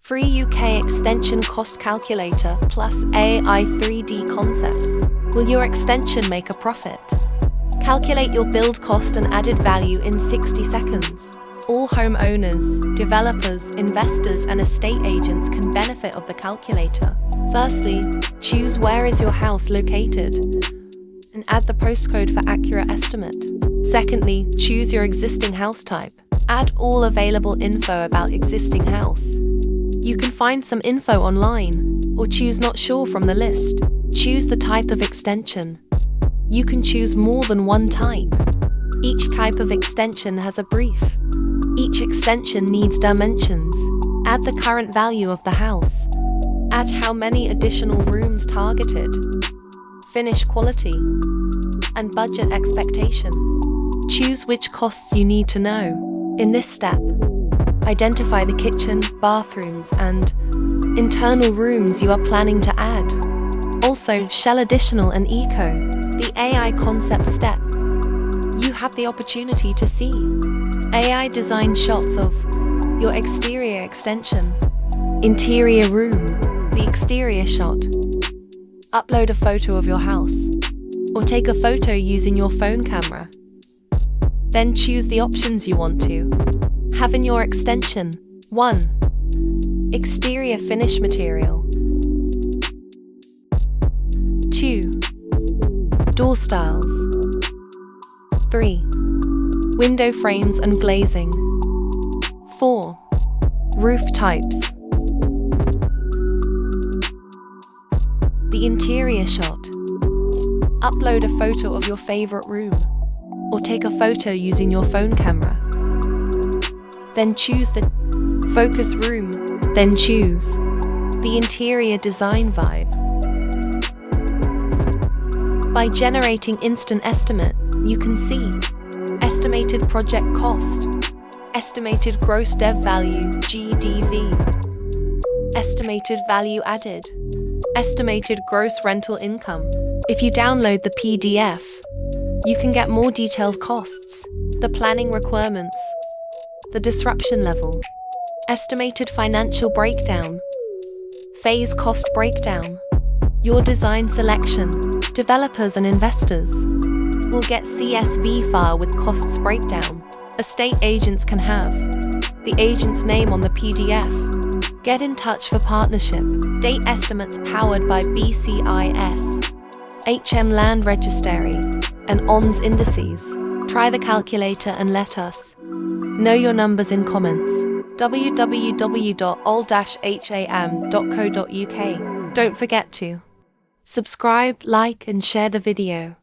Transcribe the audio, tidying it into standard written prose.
Free UK extension cost calculator plus AI 3D concepts. Will your extension make a profit? Calculate your build cost and added value in 60 seconds. All homeowners, developers, investors and estate agents can benefit of the calculator. Firstly, choose where is your house located and add the postcode for accurate estimate. Secondly, choose your existing house type. Add all available info about existing house. You can find some info online or choose not sure from the list. Choose the type of extension. You can choose more than one type. Each type of extension has a brief. Each extension needs dimensions. Add the current value of the house. Add how many additional rooms targeted. Finish quality and budget expectation. Choose which costs you need to know. In this step, identify the kitchen, bathrooms, and internal rooms you are planning to add. Also, shell additional and eco, the AI concept step. You have the opportunity to see AI design shots of your exterior extension, interior room, the exterior shot. Upload a photo of your house, or take a photo using your phone camera. Then choose the options you want to have in your extension. 1. Exterior finish material. 2. Door styles. 3. Window frames and glazing. 4. Roof types. The interior shot. Upload a photo of your favorite room, or take a photo using your phone camera. Then choose the focus room. Then choose the interior design vibe. By generating instant estimate, you can see estimated project cost, estimated gross dev value (GDV), estimated value added, estimated gross rental income. If you download the PDF, you can get more detailed costs, the planning requirements, the disruption level, estimated financial breakdown, phase cost breakdown, your design selection. Developers and investors will get CSV file with costs breakdown. Estate agents can have the agent's name on the PDF. Get in touch for partnership. Date estimates powered by BCIS, HM Land Registry, and ONS indices. Try the calculator and let us know your numbers in comments. www.al-ham.co.uk. Don't forget to subscribe, like, and share the video.